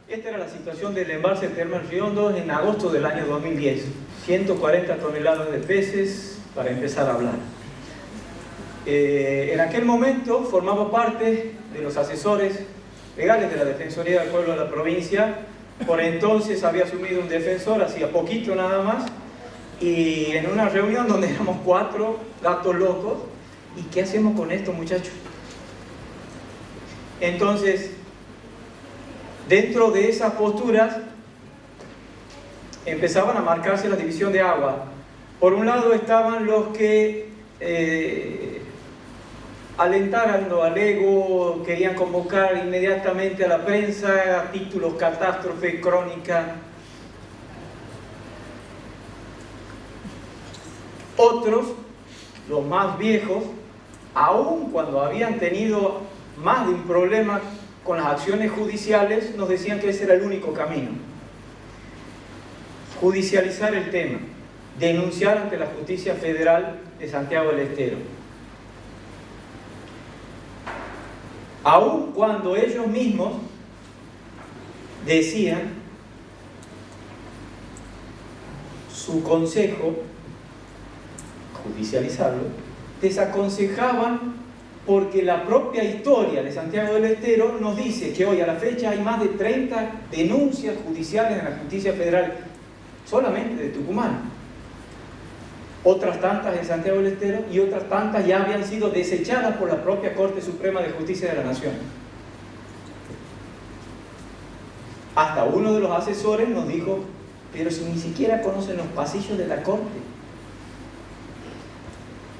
Esta era la situación del embalse Termas Río Hondo en agosto del año 2010. 140 toneladas de peces para empezar a hablar. En aquel momento formaba parte de los asesores legales de la Defensoría del Pueblo de la provincia. Por entonces había asumido un defensor, hacía poquito nada más, y en una reunión donde éramos 4 gatos locos, ¿y qué hacemos con esto, muchachos? Entonces, dentro de esas posturas empezaban a marcarse la división de agua. Por un lado estaban los que alentaran lo alego, querían convocar inmediatamente a la prensa, a títulos catástrofe, crónica. Otros, los más viejos, aun cuando habían tenido más de un problema con las acciones judiciales, nos decían que ese era el único camino. Judicializar el tema, denunciar ante la Justicia Federal de Santiago del Estero. Aun cuando ellos mismos decían, su consejo, judicializarlo, desaconsejaban porque la propia historia de Santiago del Estero nos dice que hoy a la fecha hay más de 30 denuncias judiciales en la Justicia Federal, solamente de Tucumán. Otras tantas en Santiago del Estero y otras tantas ya habían sido desechadas por la propia Corte Suprema de Justicia de la Nación. Hasta uno de los asesores nos dijo, pero si ni siquiera conocen los pasillos de la Corte,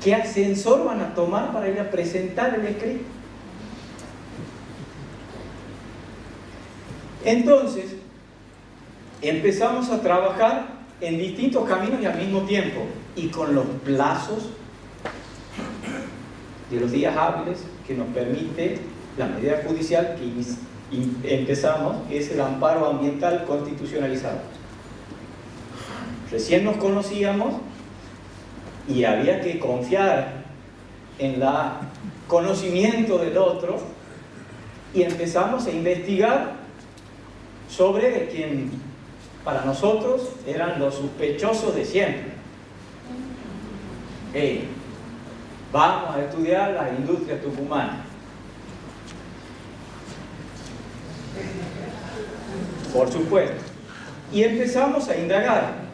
¿qué ascensor van a tomar para ir a presentar el escrito? Entonces, empezamos a trabajar en distintos caminos y al mismo tiempo, y con los plazos de los días hábiles que nos permite la medida judicial que empezamos, que es el amparo ambiental constitucionalizado. Recién nos conocíamos y había que confiar en el conocimiento del otro, y empezamos a investigar sobre quien para nosotros eran los sospechosos de siempre. Vamos a estudiar la industria tucumana. Por supuesto. Y empezamos a indagar.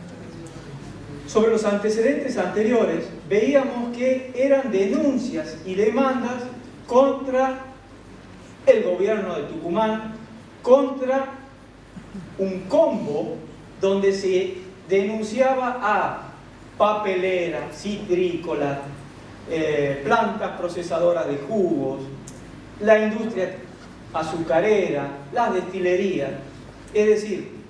Sobre los antecedentes anteriores, veíamos que eran denuncias y demandas contra el gobierno de Tucumán, contra un combo donde se denunciaba a papelera, citrícola, plantas procesadoras de jugos, la industria azucarera, las destilerías. Es decir,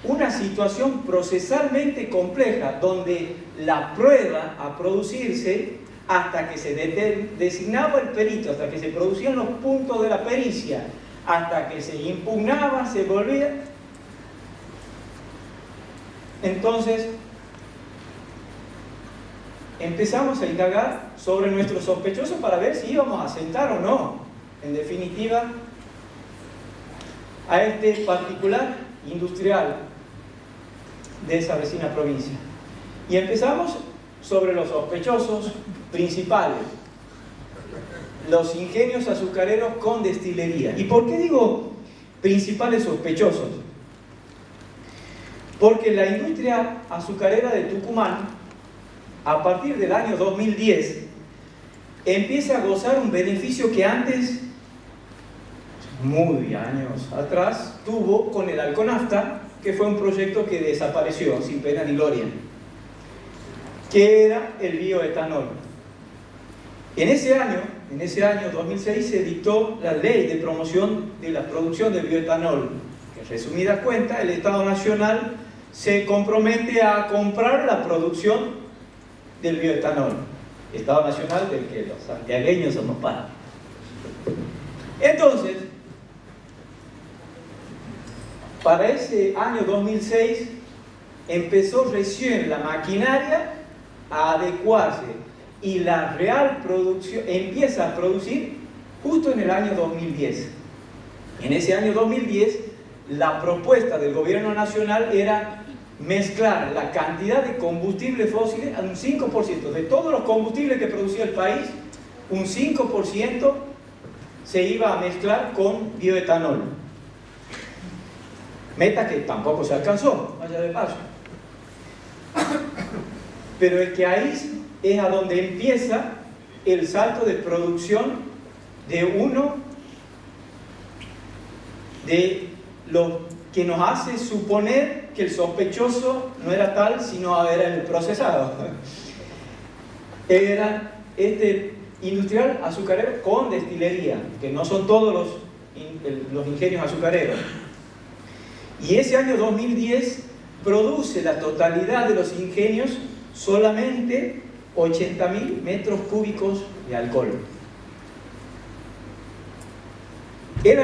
una situación procesalmente compleja donde la prueba a producirse, hasta que se designaba el perito, hasta que se producían los puntos de la pericia, hasta que se impugnaba, se volvía. Entonces, empezamos a indagar sobre nuestros sospechosos para ver si íbamos a asentar o no, en definitiva, a este particular industrial de esa vecina provincia. Y empezamos sobre los sospechosos principales, los ingenios azucareros con destilería. ¿Y por qué digo principales sospechosos? Porque la industria azucarera de Tucumán, a partir del año 2010, empieza a gozar un beneficio que antes, muy años atrás, tuvo con el Alconafta, que fue un proyecto que desapareció sin pena ni gloria, que era el bioetanol. En ese año 2006, se dictó la ley de promoción de la producción de bioetanol, que, resumidas cuentas, el Estado Nacional se compromete a comprar la producción del bioetanol. Estado Nacional del que los santiagueños somos parte. Entonces, para ese año 2006 empezó recién la maquinaria a adecuarse, y la real producción empieza a producir justo en el año 2010. En ese año 2010 la propuesta del gobierno nacional era mezclar la cantidad de combustibles fósiles a un 5%. De todos los combustibles que producía el país, un 5% se iba a mezclar con bioetanol. Meta que tampoco se alcanzó, vaya de paso. Pero es que ahí es a donde empieza el salto de producción de uno de los que nos hace suponer que el sospechoso no era tal, sino era el procesado. Era este industrial azucarero con destilería, que no son todos los ingenios azucareros. Y ese año 2010 produce la totalidad de los ingenios solamente 80.000 metros cúbicos de alcohol. El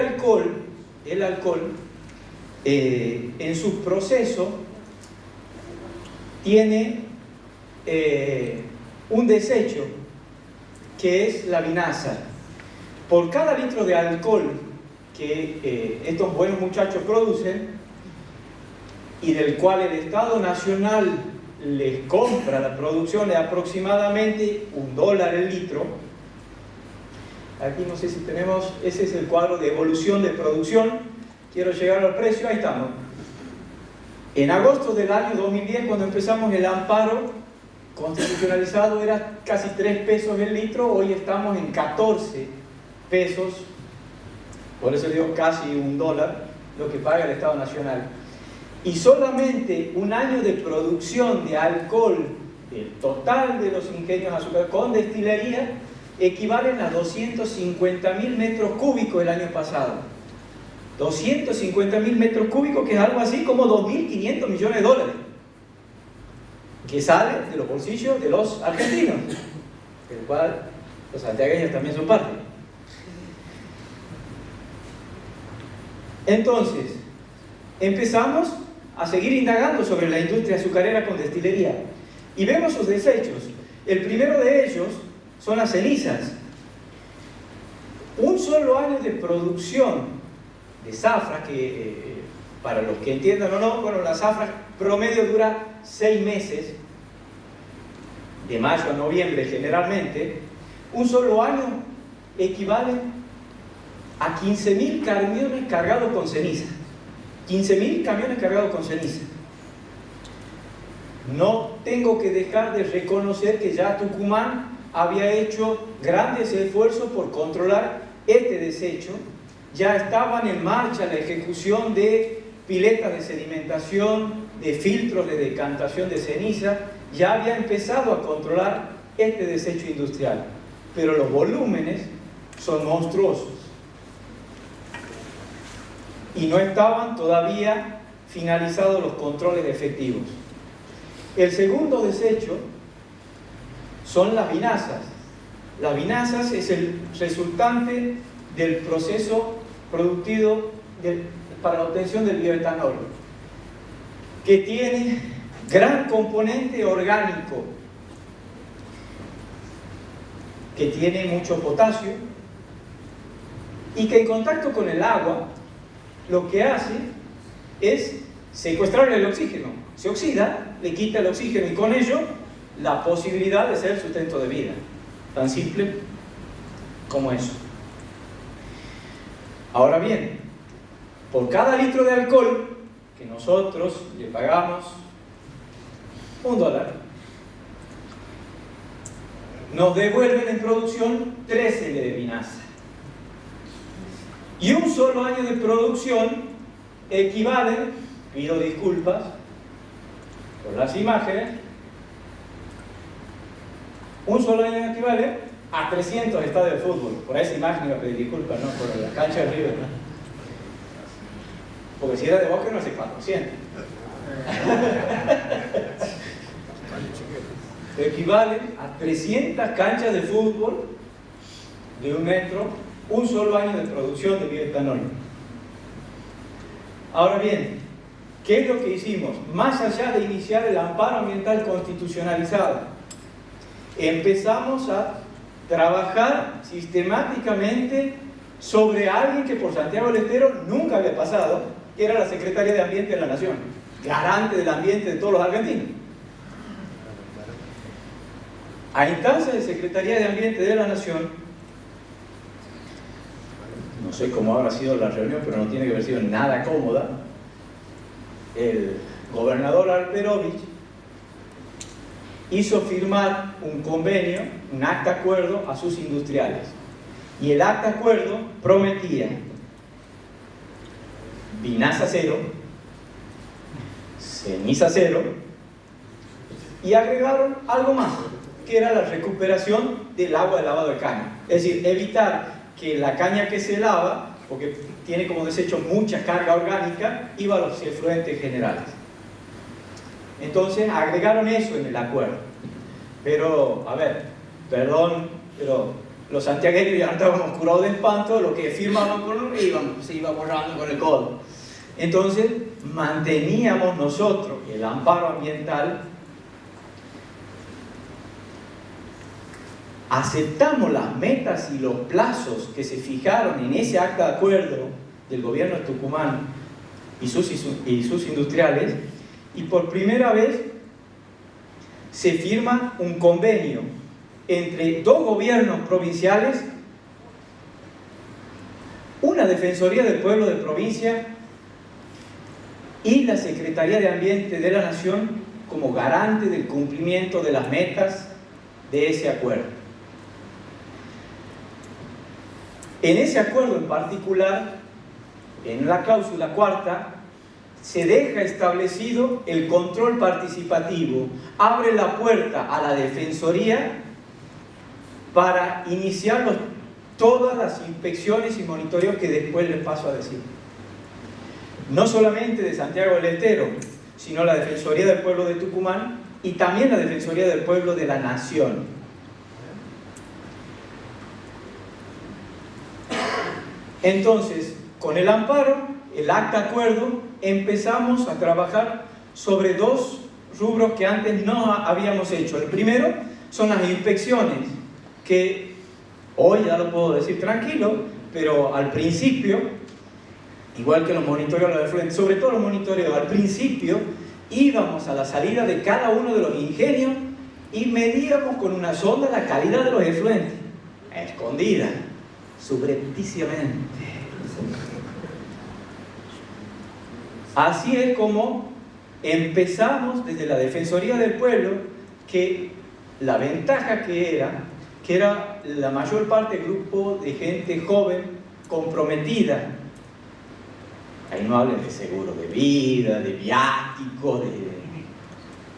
alcohol en su proceso tiene un desecho que es la vinaza. Por cada litro de alcohol que estos buenos muchachos producen y del cual el Estado Nacional les compra la producción de aproximadamente $1 el litro. Aquí no sé si tenemos, ese es el cuadro de evolución de producción. Quiero llegar al precio, ahí estamos. En agosto del año 2010, cuando empezamos el amparo constitucionalizado, era casi 3 pesos el litro, hoy estamos en 14 pesos, por eso digo casi $1 lo que paga el Estado Nacional. Y solamente un año de producción de alcohol, el total de los ingenios azucareros con destilería, equivalen a 250.000 metros cúbicos el año pasado. 250.000 metros cúbicos, que es algo así como 2.500 millones de dólares, que salen de los bolsillos de los argentinos, del cual los santiagueños también son parte. Entonces, empezamos a seguir indagando sobre la industria azucarera con destilería y vemos sus desechos. El primero de ellos son las cenizas. Un solo año de producción de zafra, que para los que entiendan o no, bueno, la zafra promedio dura 6 meses, de mayo a noviembre generalmente. Un solo año equivale a 15.000 camiones cargados con ceniza. 15.000 camiones cargados con ceniza. No tengo que dejar de reconocer que ya Tucumán había hecho grandes esfuerzos por controlar este desecho. Ya estaban en marcha la ejecución de piletas de sedimentación, de filtros de decantación de ceniza. Ya había empezado a controlar este desecho industrial. Pero los volúmenes son monstruosos. Y no estaban todavía finalizados los controles efectivos. El segundo desecho son las vinazas. Las vinazas es el resultante del proceso productivo para la obtención del bioetanol, que tiene gran componente orgánico, que tiene mucho potasio y que en contacto con el agua lo que hace es secuestrar el oxígeno. Se oxida, le quita el oxígeno y con ello la posibilidad de ser sustento de vida. Tan simple como eso. Ahora bien, por cada litro de alcohol que nosotros le pagamos $1, nos devuelven en producción 13 de vinaza. Y un solo año de producción equivale, pido disculpas por las imágenes, un solo año equivale a 300 estadios de fútbol. Por esa imagen iba a pedir disculpas, ¿no? Por la cancha de River, ¿no? Porque si era de Boca no hace 400. Equivale a 300 canchas de fútbol de 1 metro, un solo año de producción de bioetanol. Ahora bien, ¿qué es lo que hicimos? Más allá de iniciar el amparo ambiental constitucionalizado, empezamos a trabajar sistemáticamente sobre alguien que por Santiago del Estero nunca había pasado, que era la Secretaría de Ambiente de la Nación, garante del ambiente de todos los argentinos. A instancia de Secretaría de Ambiente de la Nación, no sé cómo habrá sido la reunión, pero no tiene que haber sido nada cómoda, el gobernador Alperovich hizo firmar un convenio, un acta de acuerdo a sus industriales. Y el acta de acuerdo prometía vinaza cero, ceniza cero, y agregaron algo más, que era la recuperación del agua de lavado de caña. Es decir, evitar que la caña que se lava, porque tiene como desecho mucha carga orgánica, iba a los efluentes generales. Entonces agregaron eso en el acuerdo. Pero, a ver, perdón, pero los santiagueños ya estábamos curados de espanto, lo que firmaban con uno se iba borrando con el codo. Entonces manteníamos nosotros el amparo ambiental, aceptamos las metas y los plazos que se fijaron en ese acta de acuerdo del gobierno de Tucumán y sus industriales, y por primera vez se firma un convenio entre dos gobiernos provinciales, una Defensoría del Pueblo de provincia y la Secretaría de Ambiente de la Nación como garante del cumplimiento de las metas de ese acuerdo. En ese acuerdo en particular, en la cláusula cuarta, se deja establecido el control participativo, abre la puerta a la Defensoría para iniciar todas las inspecciones y monitoreos que después les paso a decir. No solamente de Santiago del Estero, sino la Defensoría del Pueblo de Tucumán y también la Defensoría del Pueblo de la Nación. Entonces, con el amparo, el acta de acuerdo, empezamos a trabajar sobre dos rubros que antes no habíamos hecho. El primero son las inspecciones, que hoy ya lo puedo decir tranquilo, pero al principio, igual que los monitoreos de los efluentes, sobre todo los monitoreos, al principio íbamos a la salida de cada uno de los ingenios y medíamos con una sonda la calidad de los efluentes, escondida, subrepticiamente. Así es como empezamos desde la Defensoría del Pueblo, que la ventaja que era la mayor parte del grupo de gente joven, comprometida. Ahí no hablen de seguro de vida, de viático, de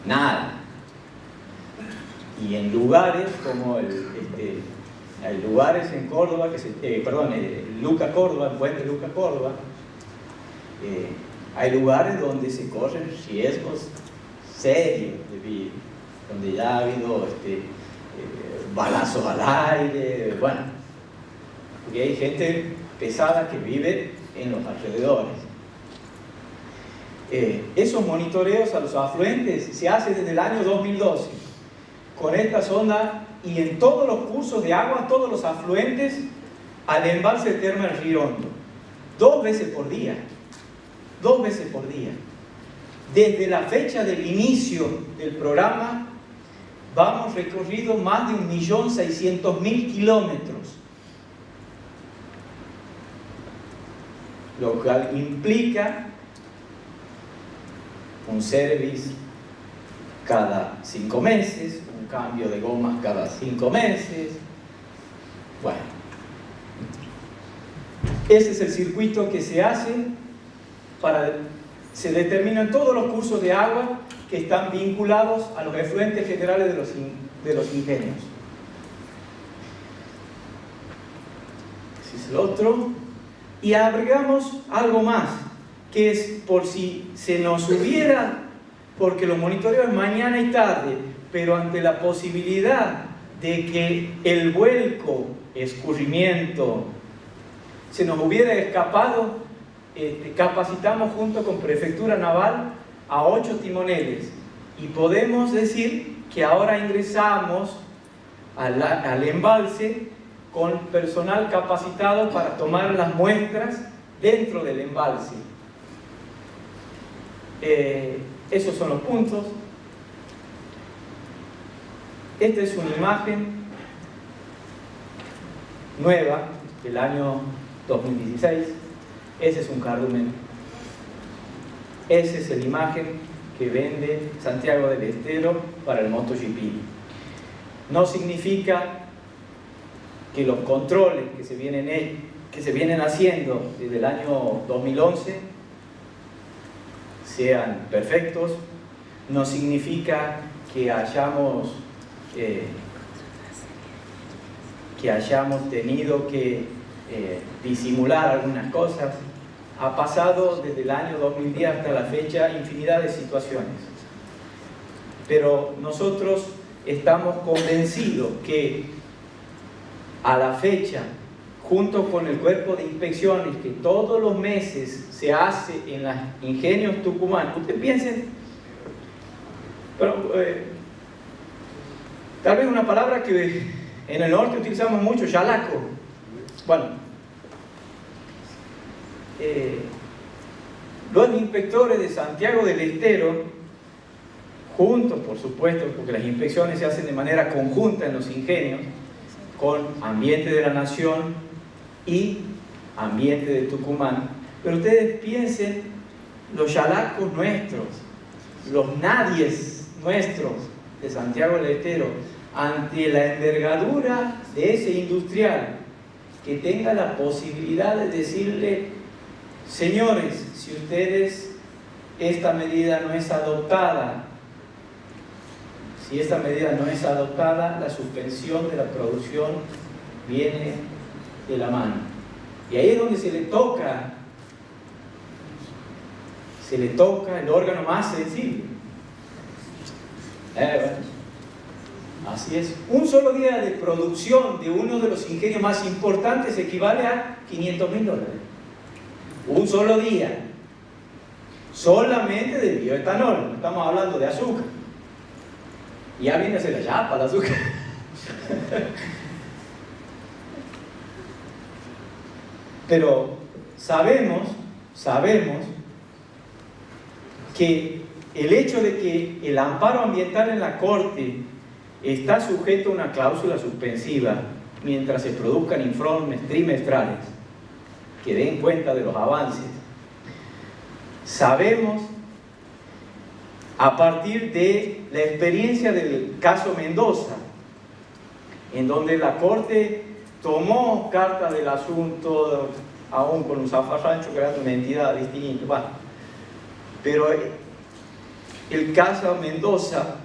nada. Y en lugares como hay lugares en Córdoba, Luca Córdoba, en Puente Luca Córdoba, hay lugares donde se corren riesgos serios de vida, donde ya ha habido balazos al aire, bueno, porque hay gente pesada que vive en los alrededores. Esos monitoreos a los afluentes se hacen desde el año 2012 con esta sonda, y en todos los cursos de agua, todos los afluentes al embalse Termas Río Hondo, 2 veces por día. 2 veces por día. Desde la fecha del inicio del programa vamos recorrido más de 1.600.000 kilómetros, lo cual implica un service cada 5 meses, un cambio de gomas cada 5 meses. Bueno, ese es el circuito que se hace. Se determinan todos los cursos de agua que están vinculados a los efluentes generales de los ingenios. Ese es el otro. Y agregamos algo más, que es por si se nos hubiera, porque los monitoreos es mañana y tarde, pero ante la posibilidad de que el vuelco, escurrimiento, se nos hubiera escapado, capacitamos junto con Prefectura Naval a 8 timoneles, y podemos decir que ahora ingresamos al embalse con personal capacitado para tomar las muestras dentro del embalse. Esos son los puntos. Esta es una imagen nueva del año 2016. Ese es un cardumen. Esa es la imagen que vende Santiago del Estero para el MotoGP. No significa que los controles que se vienen haciendo desde el año 2011 sean perfectos. No significa que hayamos tenido que disimular algunas cosas. Ha pasado desde el año 2010 hasta la fecha infinidad de situaciones. Pero nosotros estamos convencidos que a la fecha, junto con el cuerpo de inspecciones que todos los meses se hace en las Ingenios Tucumán, ustedes piensen, pero, tal vez una palabra que en el norte utilizamos mucho, yalaco. Bueno, los inspectores de Santiago del Estero, juntos por supuesto, porque las inspecciones se hacen de manera conjunta en los ingenios, con Ambiente de la Nación y Ambiente de Tucumán, pero ustedes piensen los yalacos nuestros, los nadies nuestros de Santiago del Estero, ante la envergadura de ese industrial, que tenga la posibilidad de decirle: señores, si ustedes, esta medida no es adoptada, si esta medida no es adoptada, la suspensión de la producción viene de la mano. Y ahí es donde se le toca el órgano más sensible. Bueno, así es. Un solo día de producción de uno de los ingenios más importantes equivale a $500.000. Un solo día. Solamente de bioetanol. No estamos hablando de azúcar. Ya viene a ser la yapa el azúcar. Pero sabemos que el hecho de que el amparo ambiental en la Corte está sujeto a una cláusula suspensiva mientras se produzcan informes trimestrales que den cuenta de los avances, sabemos, a partir de la experiencia del caso Mendoza, en donde la Corte tomó carta del asunto, aún con un zafarrancho creando una entidad distinta, bueno, pero el caso Mendoza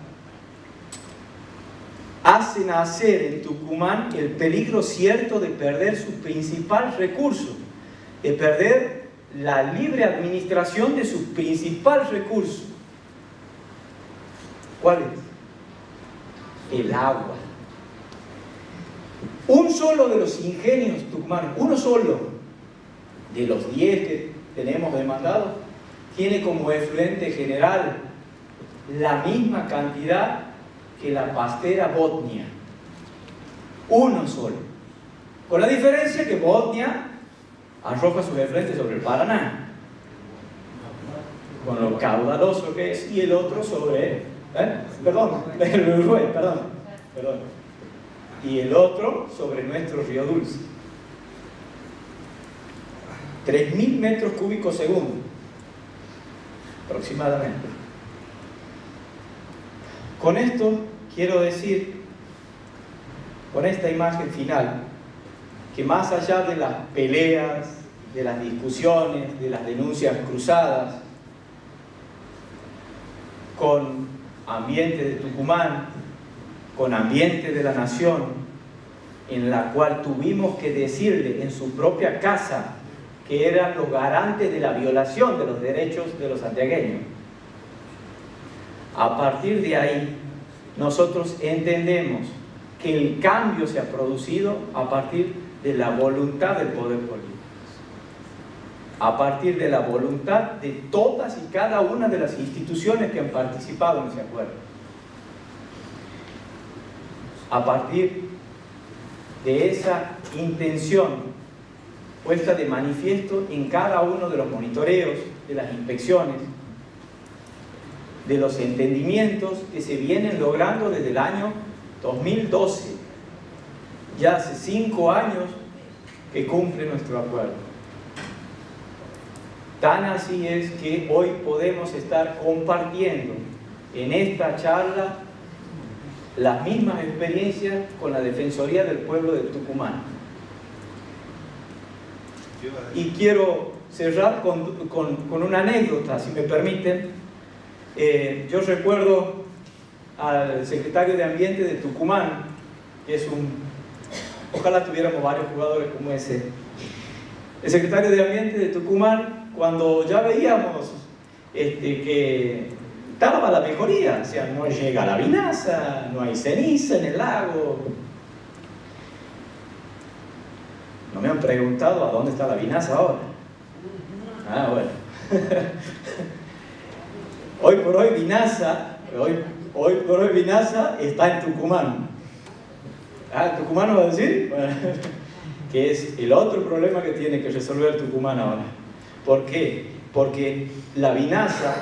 hace nacer en Tucumán el peligro cierto de perder su principal recurso, de perder la libre administración de su principal recurso. ¿Cuál es? El agua. Un solo de los ingenios tucumanos, uno solo de los 10 que tenemos demandados, tiene como efluente general la misma cantidad que la pastera Botnia. Uno solo. Con la diferencia que Botnia arroja sus efluentes sobre el Paraná, con lo caudaloso que es, y el otro sobre el Uruguay, perdón. Y el otro sobre nuestro río Dulce. 3.000 metros cúbicos segundo, aproximadamente. Con esto quiero decir, con esta imagen final, que más allá de las peleas, de las discusiones, de las denuncias cruzadas con Ambiente de Tucumán, con Ambiente de la Nación, en la cual tuvimos que decirle en su propia casa que eran los garantes de la violación de los derechos de los santiagueños. A partir de ahí, nosotros entendemos que el cambio se ha producido a partir de la voluntad del poder político, a partir de la voluntad de todas y cada una de las instituciones que han participado en ese acuerdo, a partir de esa intención puesta de manifiesto en cada uno de los monitoreos, de las inspecciones, de los entendimientos que se vienen logrando desde el año 2012. Ya hace 5 años que cumple nuestro acuerdo. Tan así es que hoy podemos estar compartiendo en esta charla las mismas experiencias con la Defensoría del Pueblo de Tucumán. Y quiero cerrar con una anécdota, si me permiten. Yo recuerdo al secretario de Ambiente de Tucumán, que es ojalá tuviéramos varios jugadores como ese. El secretario de Ambiente de Tucumán, cuando ya veíamos que estaba la mejoría, o sea, no llega la vinaza, no hay ceniza en el lago. No me han preguntado a dónde está la vinaza ahora. Ah, bueno. Hoy por hoy vinaza está en Tucumán. Ah, ¿Tucumán va a decir? Bueno, que es el otro problema que tiene que resolver Tucumán ahora. ¿Por qué? Porque la vinaza,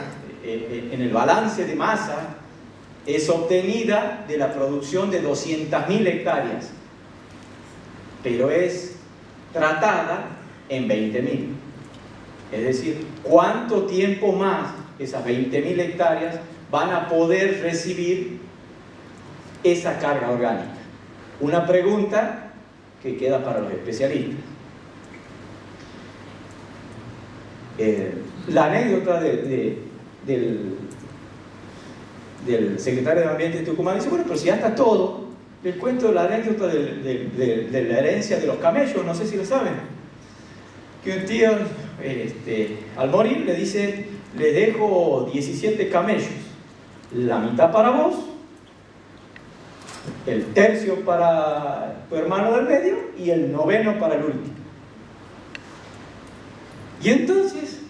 en el balance de masa, es obtenida de la producción de 200.000 hectáreas, pero es tratada en 20.000. Es decir, ¿cuánto tiempo más esas 20.000 hectáreas van a poder recibir esa carga orgánica? Una pregunta que queda para los especialistas. La anécdota del secretario de Ambiente de Tucumán dice, bueno, pero si ya está todo. Les cuento la anécdota de la herencia de los camellos, no sé si lo saben. Que un tío, al morir, le dice, le dejo 17 camellos, la mitad para vos, el tercio para tu hermano del medio y el noveno para el último. Y entonces,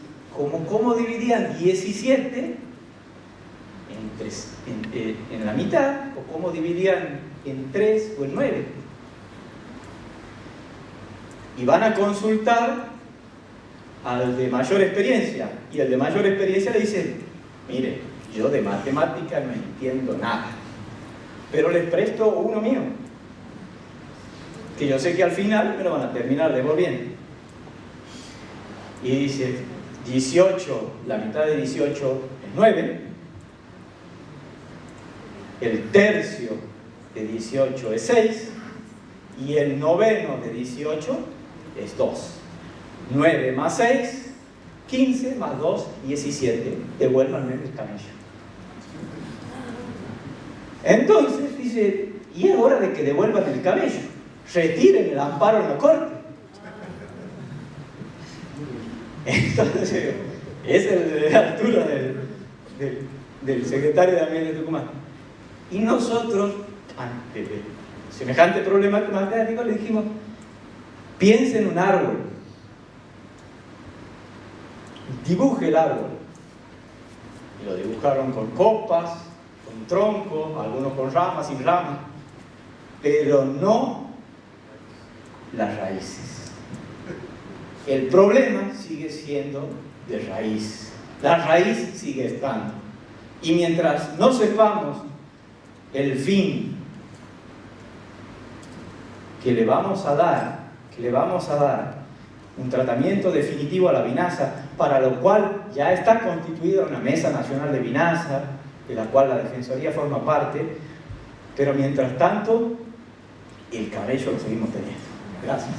¿cómo dividían 17 en la mitad? ¿O cómo dividían en 3 o en 9? Y van a consultar al de mayor experiencia. Y el de mayor experiencia le dice, mire, yo de matemática no entiendo nada, pero les presto uno mío, que yo sé que al final me lo van a terminar devolviendo. Y dice, 18, la mitad de 18 es 9, el tercio de 18 es 6, y el noveno de 18 es 2. 9 más 6, 15 más 2, 17. Devuélvanme el camello. Entonces dice, y es hora de que devuelvan el camello. Retiren el amparo en la corte. Entonces, esa es la altura del secretario de Ambiente de Tucumán. Y nosotros, ante semejante problema matemático, le dijimos, piense en un árbol, dibuje el árbol. Y lo dibujaron con copas, con troncos, algunos con ramas, sin ramas, pero no las raíces. El problema sigue siendo de raíz. La raíz sigue estando. Y mientras no sepamos el fin que le vamos a dar un tratamiento definitivo a la vinaza, para lo cual ya está constituida una Mesa Nacional de Vinaza, de la cual la Defensoría forma parte, pero mientras tanto, el cabello lo seguimos teniendo. Gracias.